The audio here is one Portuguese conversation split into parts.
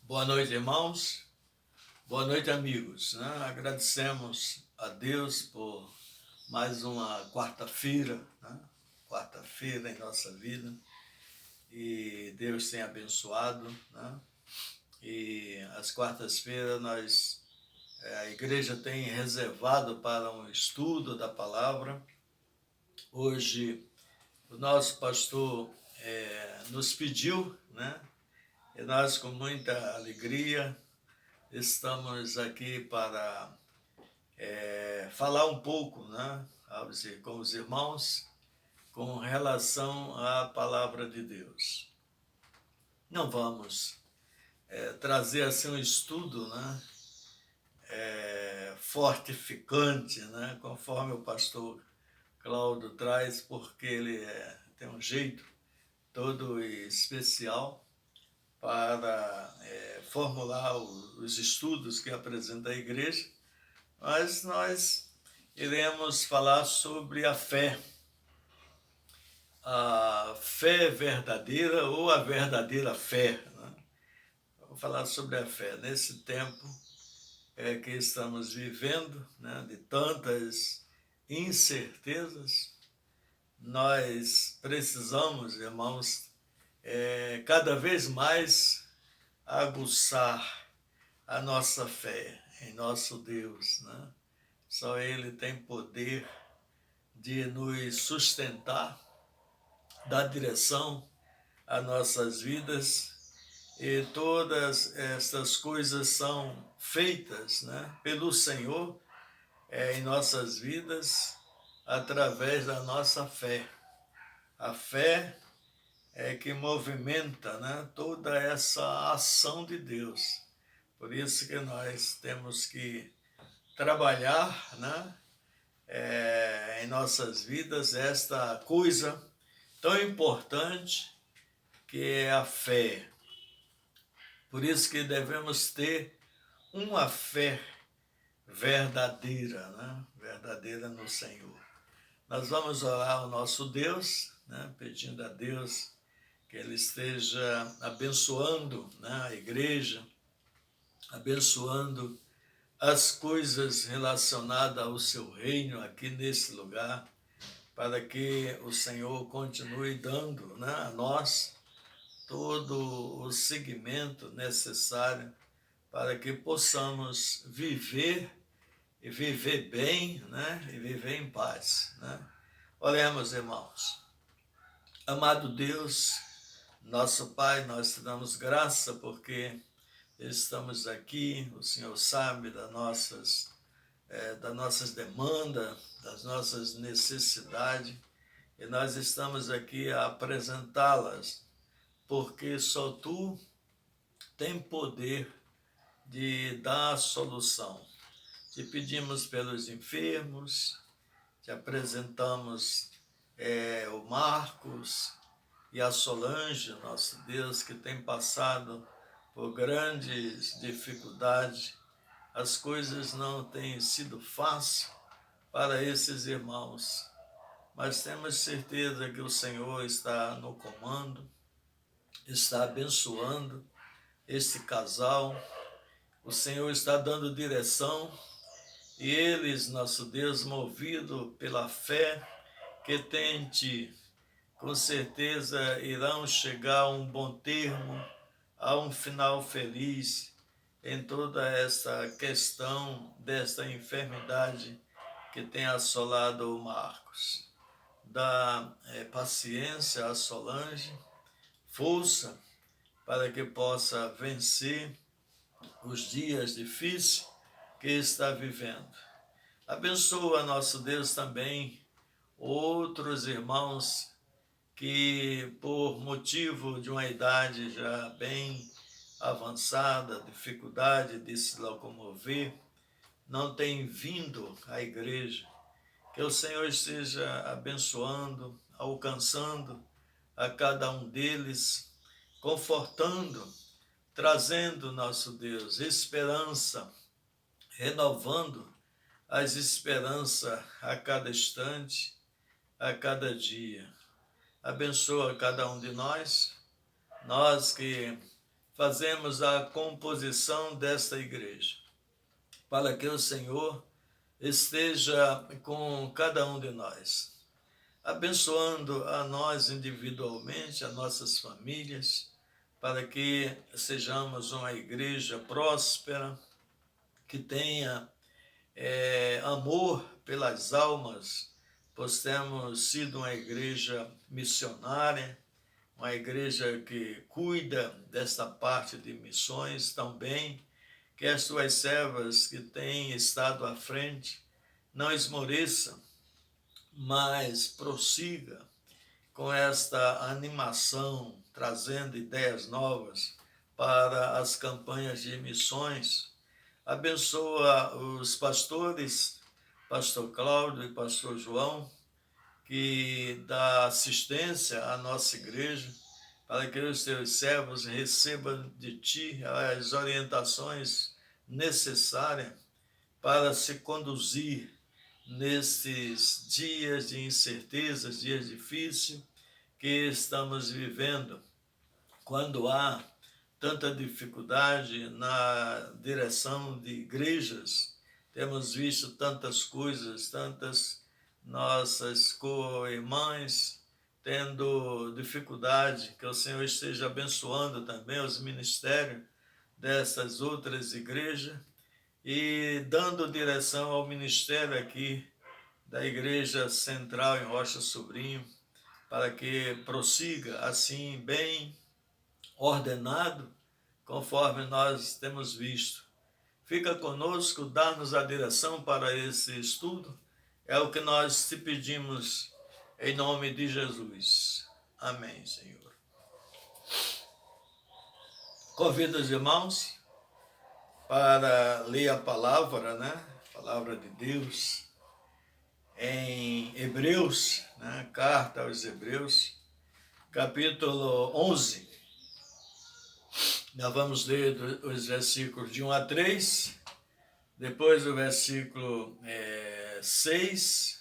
Boa noite, irmãos. Boa noite, amigos. Agradecemos a Deus por mais uma quarta-feira, quarta-feira em nossa vida. E Deus tem abençoado, E as quartas-feiras a igreja tem reservado para um estudo da palavra. Hoje o nosso pastor nos pediu, E nós com muita alegria estamos aqui para falar um pouco, com os irmãos com relação à palavra de Deus. Não vamos trazer assim um estudo, fortificante, conforme o pastor Cláudio traz, porque ele tem um jeito todo especial para formular os estudos que apresenta a igreja, mas nós iremos falar sobre a fé verdadeira ou a verdadeira fé. Vamos falar sobre a fé nesse tempo que estamos vivendo, de tantas incertezas. Nós precisamos, irmãos, cada vez mais aguçar a nossa fé em nosso Deus, Só Ele tem poder de nos sustentar, dar direção a nossas vidas, e todas estas coisas são feitas, pelo Senhor em nossas vidas através da nossa fé. A fé é que movimenta, toda essa ação de Deus. Por isso que nós temos que trabalhar, em nossas vidas esta coisa tão importante que é a fé. Por isso que devemos ter uma fé verdadeira, verdadeira no Senhor. Nós vamos orar ao nosso Deus, pedindo a Deus que Ele esteja abençoando, a igreja, abençoando as coisas relacionadas ao seu reino aqui nesse lugar, para que o Senhor continue dando, a nós todo o seguimento necessário para que possamos viver e viver bem, e viver em paz, Oremos, irmãos. Amado Deus, nosso Pai, nós te damos graça porque estamos aqui, o Senhor sabe das nossas demandas, das nossas necessidades, e nós estamos aqui a apresentá-las, porque só Tu tem poder de dar a solução. Te pedimos pelos enfermos, te apresentamos o Marcos e a Solange, nosso Deus, que tem passado por grandes dificuldades. As coisas não têm sido fáceis para esses irmãos, mas temos certeza que o Senhor está no comando, está abençoando este casal, o Senhor está dando direção, e eles, nosso Deus, movido pela fé que tem em Ti, com certeza irão chegar a um bom termo, a um final feliz em toda essa questão desta enfermidade que tem assolado o Marcos. Dá paciência a Solange, força para que possa vencer os dias difíceis que está vivendo. Abençoa, nosso Deus, também outros irmãos que, por motivo de uma idade já bem avançada, dificuldade de se locomover, não têm vindo à igreja. Que o Senhor esteja abençoando, alcançando a cada um deles, confortando, trazendo, nosso Deus, esperança, renovando as esperanças a cada instante, a cada dia. Abençoa cada um de nós que fazemos a composição desta igreja, para que o Senhor esteja com cada um de nós, abençoando a nós individualmente, a nossas famílias, para que sejamos uma igreja próspera, que tenha amor pelas almas, pois temos sido uma igreja missionária, uma igreja que cuida desta parte de missões também, que as tuas servas que têm estado à frente não esmoreçam, mas prossiga com esta animação, trazendo ideias novas para as campanhas de missões. Abençoa os pastores, pastor Cláudio e pastor João, que dá assistência à nossa igreja, para que os teus servos recebam de ti as orientações necessárias para se conduzir nesses dias de incertezas, dias difíceis que estamos vivendo, quando há tanta dificuldade na direção de igrejas. Temos visto tantas coisas, tantas nossas co-irmãs tendo dificuldade, que o Senhor esteja abençoando também os ministérios dessas outras igrejas e dando direção ao ministério aqui da Igreja Central em Rocha Sobrinho, para que prossiga assim bem ordenado, conforme nós temos visto. Fica conosco, dá-nos a direção para esse estudo, é o que nós te pedimos em nome de Jesus. Amém, Senhor. Convido os irmãos para ler a palavra, né? A palavra de Deus em Hebreus, né? Carta aos Hebreus, capítulo 11. Nós vamos ler os versículos de 1 a 3, depois o versículo 6,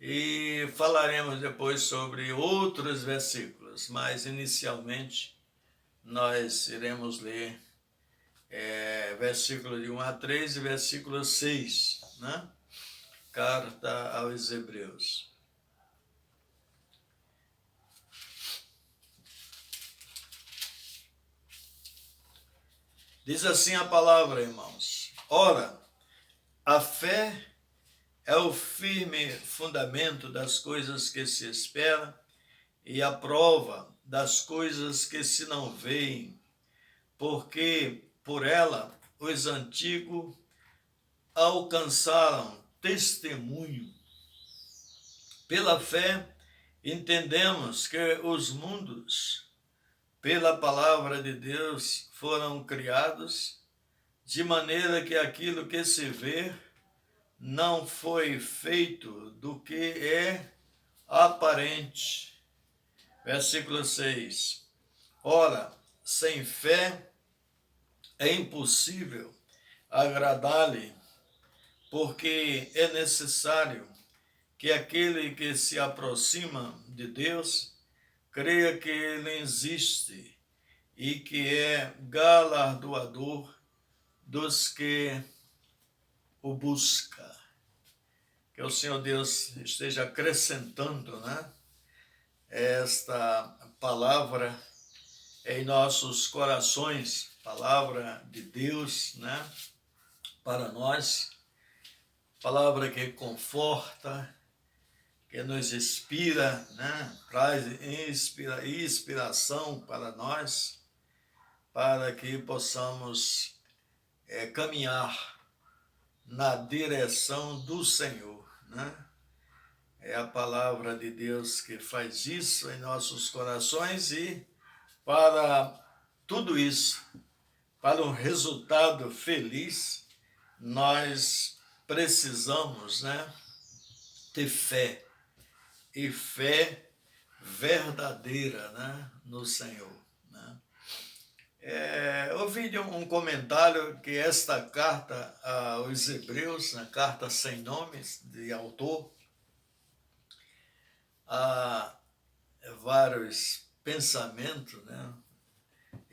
e falaremos depois sobre outros versículos, mas inicialmente nós iremos ler versículo de 1 a 3 e versículo 6, né? Carta aos Hebreus. Diz assim a palavra, irmãos: ora, a fé é o firme fundamento das coisas que se espera e a prova das coisas que se não veem, porque por ela os antigos alcançaram testemunho. Pela fé entendemos que os mundos, pela palavra de Deus, foram criados, de maneira que aquilo que se vê não foi feito do que é aparente. Versículo 6. Ora, sem fé é impossível agradar-lhe, porque é necessário que aquele que se aproxima de Deus creia que Ele existe e que é galardoador dos que o buscam. Que o Senhor Deus esteja acrescentando, né, esta palavra em nossos corações, palavra de Deus, né, para nós, palavra que conforta, que nos inspira, né, traz inspiração para nós, para que possamos caminhar na direção do Senhor, né? É a palavra de Deus que faz isso em nossos corações, e para tudo isso, para um resultado feliz, nós precisamos, né, ter fé, e fé verdadeira, né, no Senhor. Né? Ouvi um comentário que esta carta aos Hebreus, na carta sem nomes de autor, há vários pensamentos, né?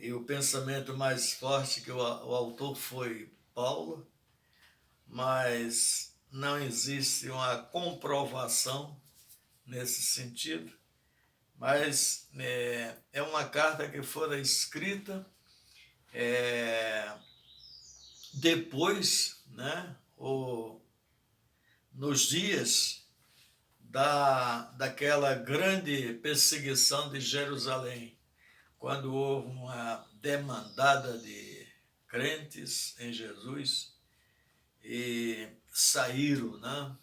e o pensamento mais forte que o autor foi Paulo, mas não existe uma comprovação nesse sentido, mas é uma carta que fora escrita depois, né, nos dias daquela grande perseguição de Jerusalém, quando houve uma demandada de crentes em Jesus e saíram, né,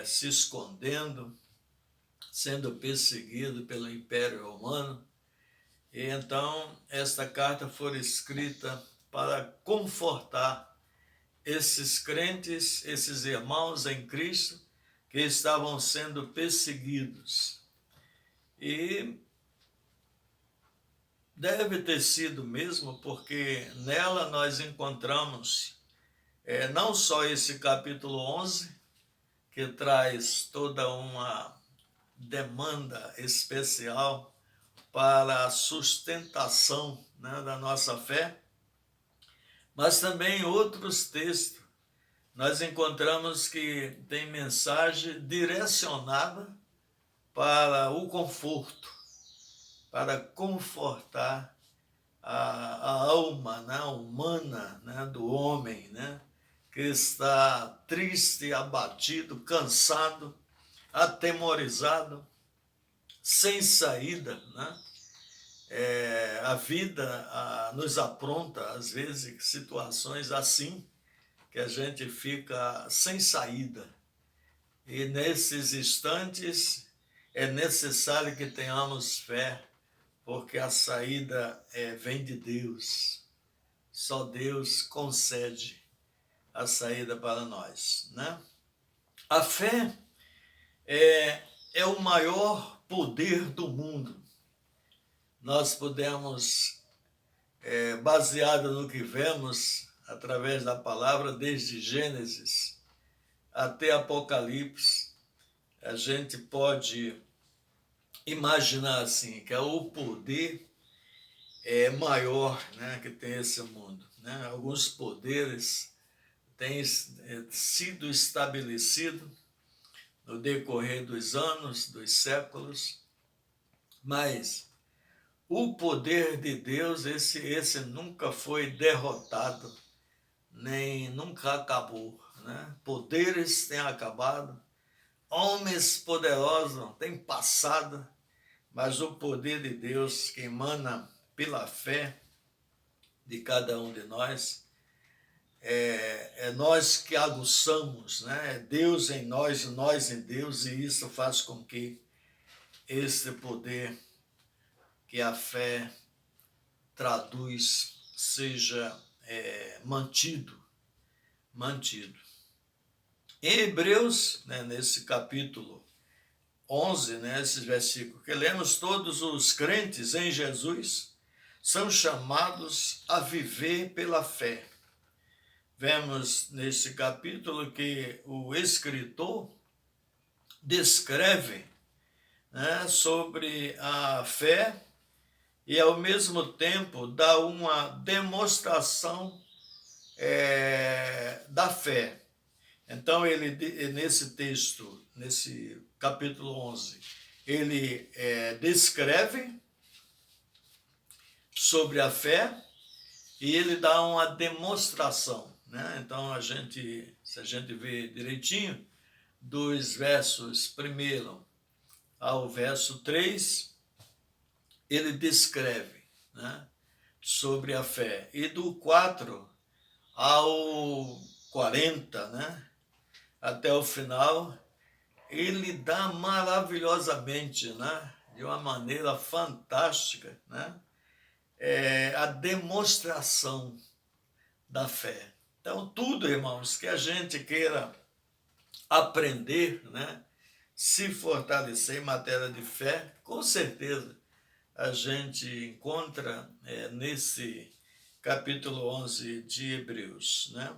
se escondendo, sendo perseguido pelo Império Romano. E então esta carta foi escrita para confortar esses crentes, esses irmãos em Cristo que estavam sendo perseguidos. E deve ter sido mesmo, porque nela nós encontramos não só esse capítulo 11, que traz toda uma demanda especial para a sustentação, né, da nossa fé, mas também outros textos nós encontramos que tem mensagem direcionada para o conforto, para confortar a alma, né, humana, né, do homem, né, que está triste, abatido, cansado, atemorizado, sem saída, né? A vida nos apronta, às vezes, situações assim, que a gente fica sem saída. E nesses instantes é necessário que tenhamos fé, porque a saída vem de Deus. Só Deus concede a saída para nós, né? A fé é o maior poder do mundo. Nós podemos, baseado no que vemos através da palavra, desde Gênesis até Apocalipse, a gente pode imaginar assim, que o poder maior, né, que tem esse mundo, né? Alguns poderes têm sido estabelecidos no decorrer dos anos, dos séculos, mas o poder de Deus, esse nunca foi derrotado, nem nunca acabou, né? Poderes têm acabado, homens poderosos têm passado, mas o poder de Deus que emana pela fé de cada um de nós, é nós que aguçamos, né? É Deus em nós e nós em Deus, e isso faz com que esse poder que a fé traduz seja mantido. Em Hebreus, né, nesse capítulo 11, né, esses versículos que lemos, todos os crentes em Jesus são chamados a viver pela fé. Vemos nesse capítulo que o escritor descreve, né, sobre a fé e, ao mesmo tempo, dá uma demonstração da fé. Então, ele, nesse texto, nesse capítulo 11, ele descreve sobre a fé e ele dá uma demonstração, né? Então, se a gente vê direitinho, dos versos 1 ao verso 3, ele descreve, né, sobre a fé. E do 4 ao 40, né, até o final, ele dá maravilhosamente, né, de uma maneira fantástica, né, a demonstração da fé. Então, tudo, irmãos, que a gente queira aprender, né, se fortalecer em matéria de fé, com certeza a gente encontra nesse capítulo 11 de Hebreus, né?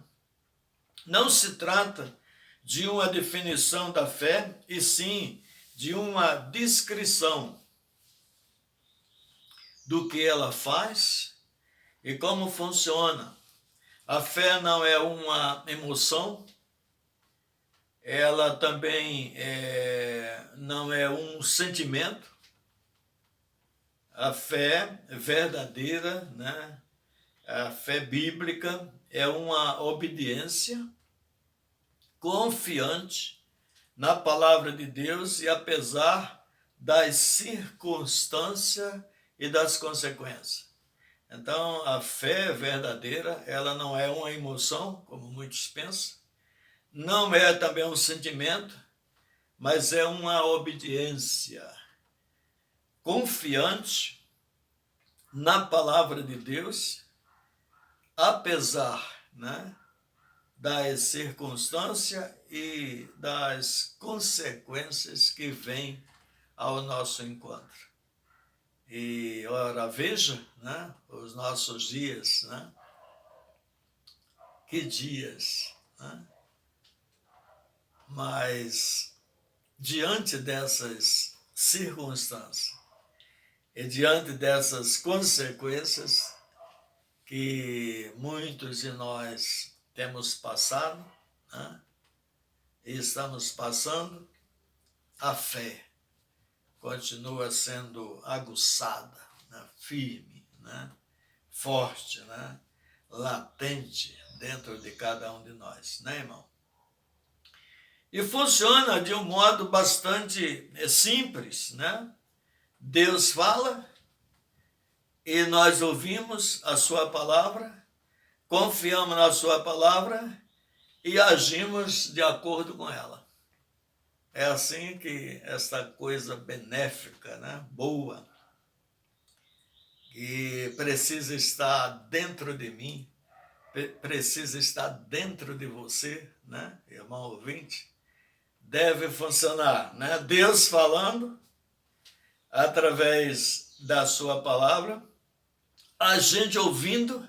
Não se trata de uma definição da fé, e sim de uma descrição do que ela faz e como funciona. A fé não é uma emoção, ela também não é um sentimento. A fé verdadeira, né? A fé bíblica é uma obediência confiante na palavra de Deus e apesar das circunstâncias e das consequências. Então, a fé verdadeira, ela não é uma emoção, como muitos pensam, não é também um sentimento, mas é uma obediência confiante na palavra de Deus, apesar, né, das circunstâncias e das consequências que vêm ao nosso encontro. E, ora, veja, né, os nossos dias, né? Que dias, né? Mas, diante dessas circunstâncias e diante dessas consequências que muitos de nós temos passado, né, e estamos passando, a fé continua sendo aguçada, né, firme, né, forte, né, latente dentro de cada um de nós, né, irmão? E funciona de um modo bastante simples, né? Deus fala e nós ouvimos a sua palavra, confiamos na sua palavra e agimos de acordo com ela. É assim que essa coisa benéfica, né, boa, que precisa estar dentro de mim, precisa estar dentro de você, né, irmão ouvinte, deve funcionar, né? Deus falando através da sua palavra, a gente ouvindo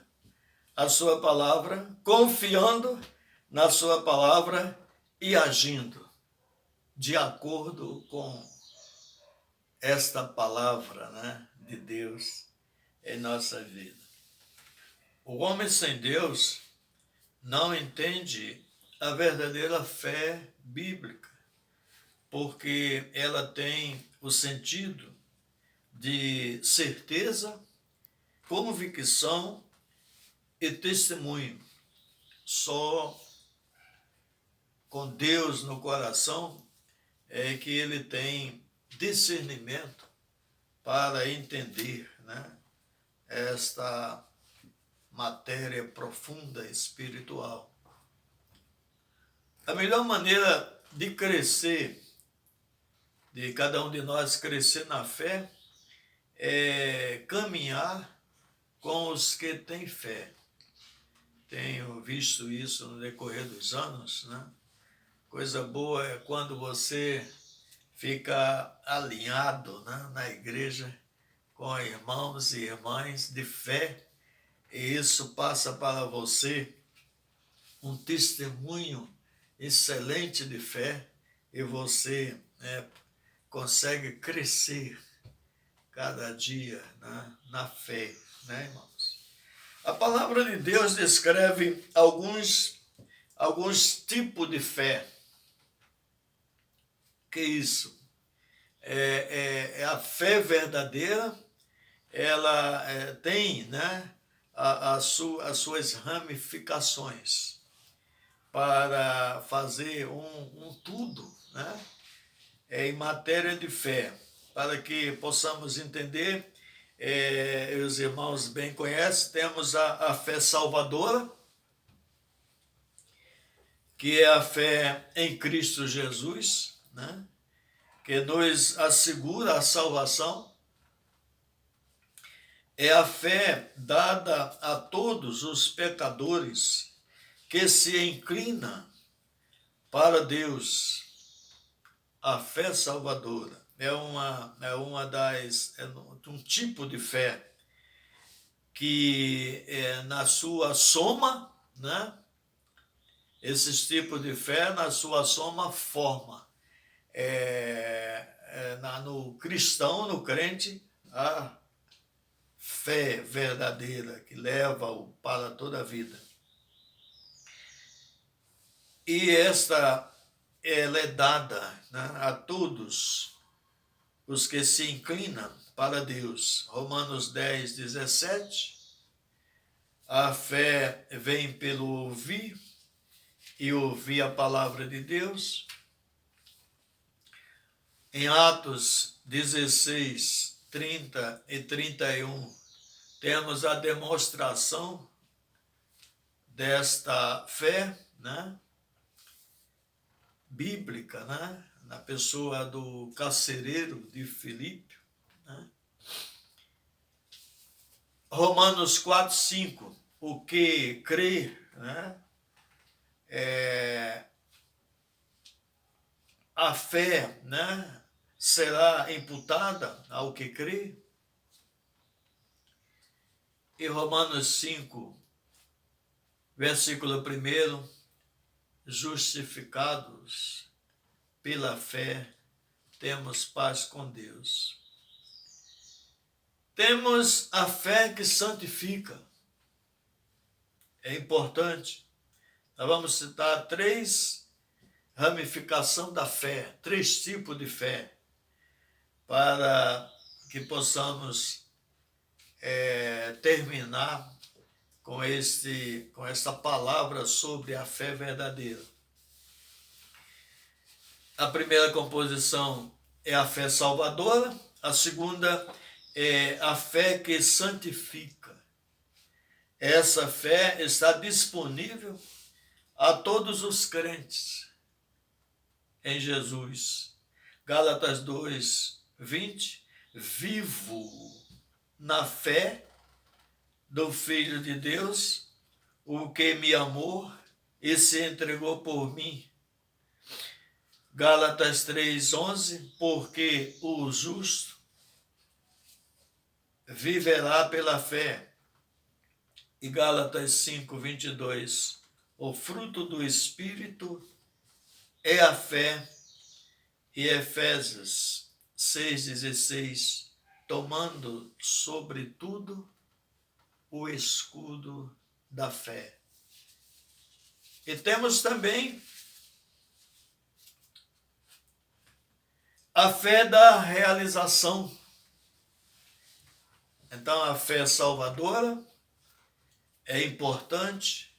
a sua palavra, confiando na sua palavra e agindo de acordo com esta palavra, né, de Deus em nossa vida. O homem sem Deus não entende a verdadeira fé bíblica, porque ela tem o sentido de certeza, convicção e testemunho. Só com Deus no coração é que ele tem discernimento para entender, né, esta matéria profunda espiritual. A melhor maneira de crescer, de cada um de nós crescer na fé, é caminhar com os que têm fé. Tenho visto isso no decorrer dos anos, né? Coisa boa é quando você fica alinhado, né, na igreja com irmãos e irmãs de fé, e isso passa para você um testemunho excelente de fé, e você consegue crescer cada dia, né, na fé, né, irmãos? A palavra de Deus descreve alguns tipos de fé. Que isso? É a fé verdadeira, ela tem, né, as suas ramificações para fazer um tudo, né, em matéria de fé, para que possamos entender. Os irmãos bem conhecem, temos a fé salvadora, que é a fé em Cristo Jesus, né, que nos assegura a salvação. É a fé dada a todos os pecadores que se inclina para Deus. A fé salvadora é um tipo de fé que na sua soma, né? Esses tipos de fé na sua soma forma no cristão, no crente, a fé verdadeira que leva-o para toda a vida. E ela é dada, né, a todos os que se inclinam para Deus. Romanos 10, 17. A fé vem pelo ouvir e ouvir a palavra de Deus. Em Atos 16, 30 e 31, temos a demonstração desta fé, né, bíblica, né, na pessoa do carcereiro de Filipe. Né? Romanos 4, 5, o que crê, né, a fé, né, será imputada ao que crê. E Romanos 5, versículo 1, justificados pela fé, temos paz com Deus. Temos a fé que santifica. É importante. Nós vamos citar 3 ramificações da fé, 3 tipos de fé, para que possamos terminar com essa palavra sobre a fé verdadeira. A primeira composição é a fé salvadora, a segunda é a fé que santifica. Essa fé está disponível a todos os crentes em Jesus. Gálatas 2, 20, vivo na fé do Filho de Deus, o que me amou e se entregou por mim. Gálatas 3:11, porque o justo viverá pela fé. E Gálatas 5:22, o fruto do Espírito é a fé. E Efésios 6:16, tomando sobretudo o escudo da fé. E temos também a fé da realização. Então, a fé salvadora é importante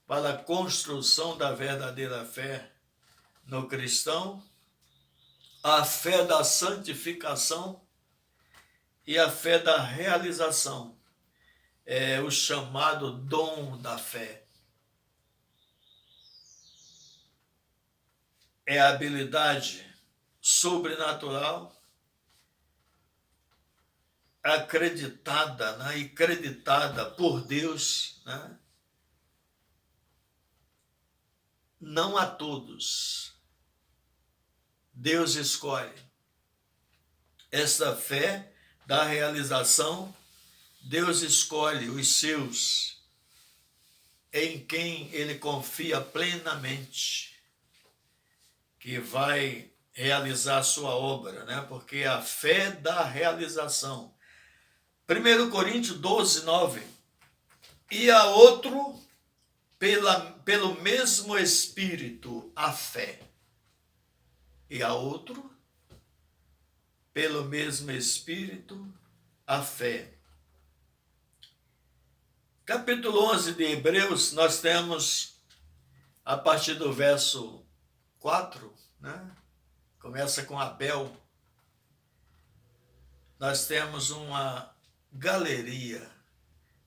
para a construção da verdadeira fé no cristão, a fé da santificação e a fé da realização. É o chamado dom da fé. É a habilidade sobrenatural acreditada, né, e creditada por Deus, né, não a todos. Deus escolhe. Essa fé da realização, Deus escolhe os seus, em quem Ele confia plenamente, que vai realizar a sua obra, né? Porque a fé da realização. 1 Coríntios 12, 9. E a outro, pelo mesmo Espírito, a fé. E a outro, pelo mesmo Espírito, a fé. Capítulo 11 de Hebreus, nós temos, a partir do verso 4, né? Começa com Abel. Nós temos uma galeria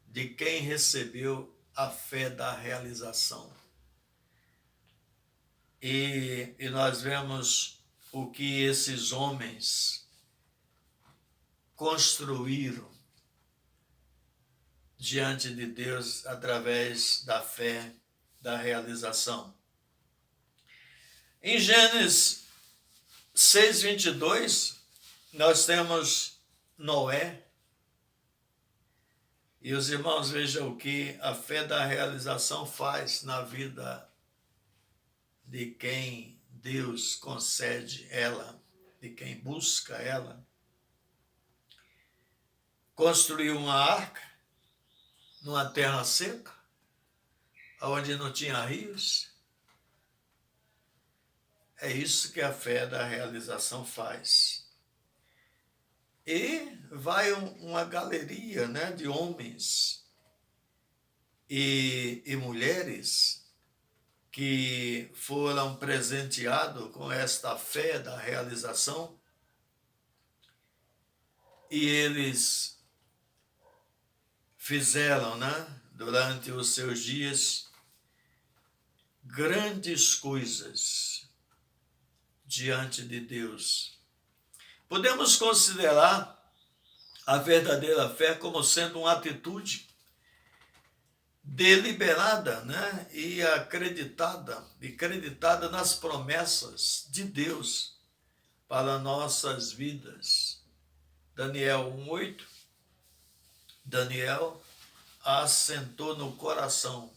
de quem recebeu a fé da realização. E nós vemos o que esses homens construíram diante de Deus através da fé da realização. Em Gênesis 6:22, nós temos Noé. E os irmãos vejam o que a fé da realização faz na vida de quem Deus concede ela, de quem busca ela. construiu uma arca numa terra seca, onde não tinha rios. É isso que a fé da realização faz. E vai uma galeria, né, de homens e mulheres que foram presenteados com esta fé da realização, e eles fizeram, né, durante os seus dias, grandes coisas diante de Deus. Podemos considerar a verdadeira fé como sendo uma atitude deliberada, né, e acreditada nas promessas de Deus para nossas vidas. Daniel 1:8, Daniel assentou no coração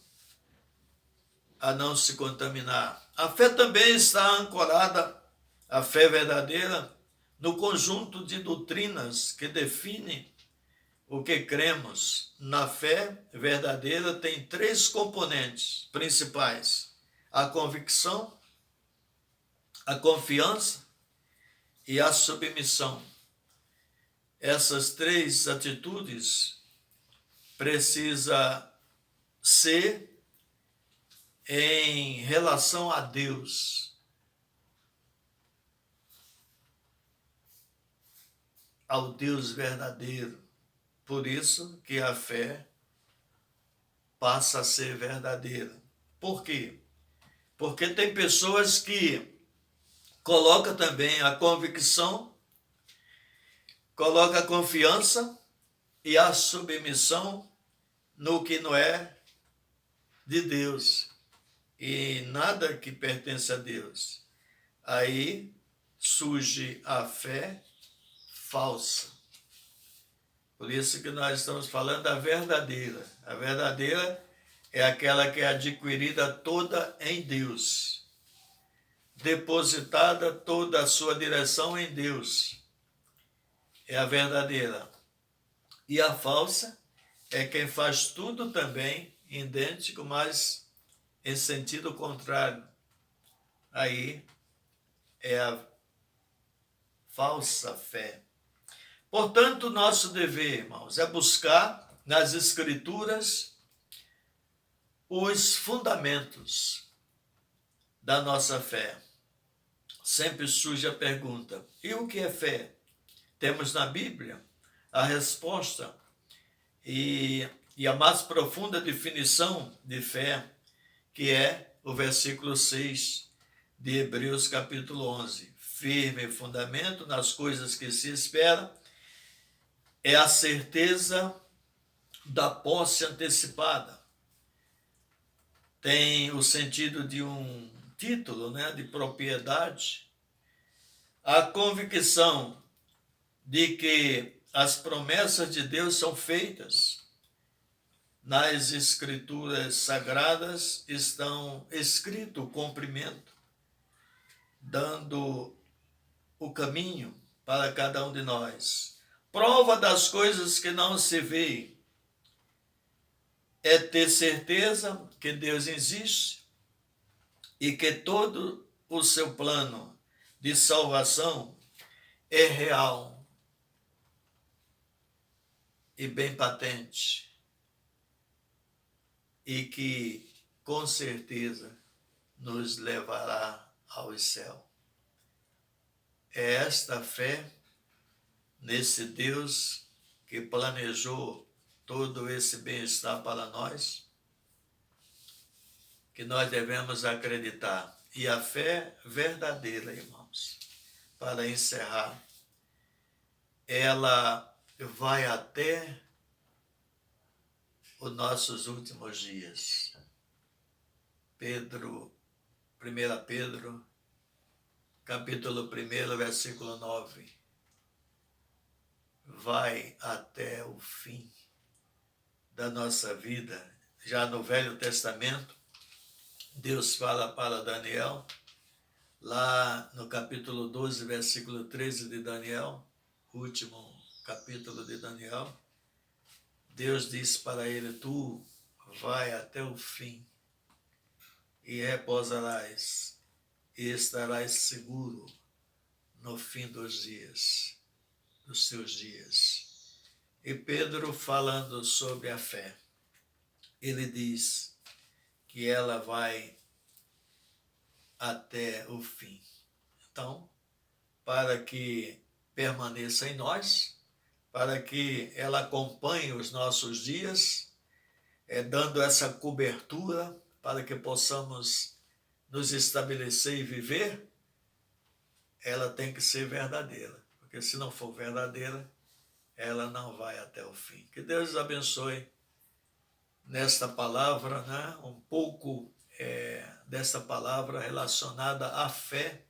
a não se contaminar. A fé também está ancorada, a fé verdadeira, no conjunto de doutrinas que definem o que cremos. Na fé verdadeira tem 3 componentes principais: a convicção, a confiança e a submissão. Essas 3 atitudes precisam ser em relação a Deus, ao Deus verdadeiro. Por isso que a fé passa a ser verdadeira. Por quê? Porque tem pessoas que colocam também a convicção, colocam a confiança e a submissão no que não é de Deus e nada que pertence a Deus. Aí surge a fé falsa. Por isso que nós estamos falando da verdadeira. A verdadeira é aquela que é adquirida toda em Deus, depositada toda a sua direção em Deus. É a verdadeira. E a falsa é quem faz tudo também idêntico, mas em sentido contrário. Aí é a falsa fé. Portanto, nosso dever, irmãos, é buscar nas Escrituras os fundamentos da nossa fé. Sempre surge a pergunta: e o que é fé? Temos na Bíblia a resposta e a mais profunda definição de fé, que é o versículo 6 de Hebreus capítulo 11. Firme fundamento nas coisas que se espera, é a certeza da posse antecipada. Tem o sentido de um título, né, de propriedade. A convicção de que as promessas de Deus são feitas. Nas Escrituras Sagradas estão escrito o cumprimento, dando o caminho para cada um de nós. Prova das coisas que não se vê é ter certeza que Deus existe e que todo o seu plano de salvação é real e bem patente, e que com certeza nos levará ao céu. É esta fé nesse Deus que planejou todo esse bem-estar para nós, que nós devemos acreditar. E a fé verdadeira, irmãos, para encerrar, ela vai até os nossos últimos dias. 1 Pedro, capítulo 1, versículo 9. Vai até o fim da nossa vida. Já no Velho Testamento, Deus fala para Daniel, lá no capítulo 12, versículo 13 de Daniel, último capítulo de Daniel, Deus disse para ele: tu vai até o fim e repousarás e estarás seguro no fim dos seus dias. E Pedro, falando sobre a fé, ele diz que ela vai até o fim. Então, para que permaneça em nós, para que ela acompanhe os nossos dias, dando essa cobertura para que possamos nos estabelecer e viver, ela tem que ser verdadeira, porque se não for verdadeira, ela não vai até o fim. Que Deus abençoe nesta palavra, né? Um pouco dessa palavra relacionada à fé,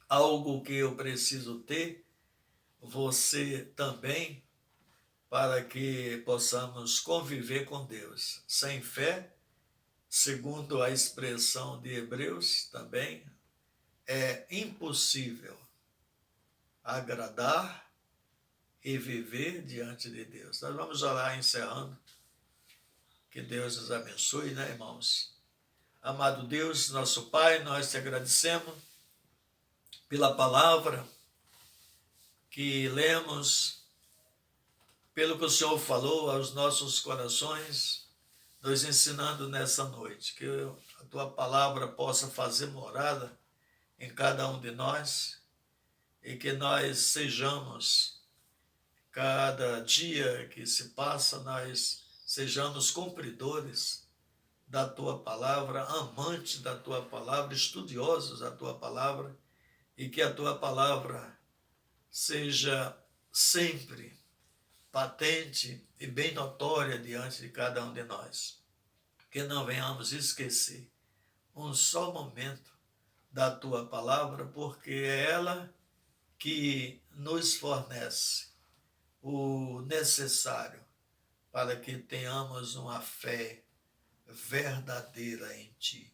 algo que eu preciso ter, você também, para que possamos conviver com Deus. Sem fé, segundo a expressão de Hebreus também, é impossível agradar e viver diante de Deus. Nós vamos orar encerrando. Que Deus nos abençoe, né, irmãos? Amado Deus, nosso Pai, nós te agradecemos pela palavra que lemos, pelo que o Senhor falou aos nossos corações, nos ensinando nessa noite. Que a tua palavra possa fazer morada em cada um de nós e que nós sejamos, cada dia que se passa, nós sejamos cumpridores da tua palavra, amantes da tua palavra, estudiosos da tua palavra, e que a tua palavra seja sempre patente e bem notória diante de cada um de nós. Que não venhamos esquecer um só momento da tua palavra, porque é ela que nos fornece o necessário para que tenhamos uma fé verdadeira em ti.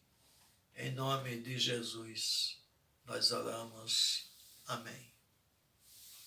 Em nome de Jesus, nós oramos. Amém.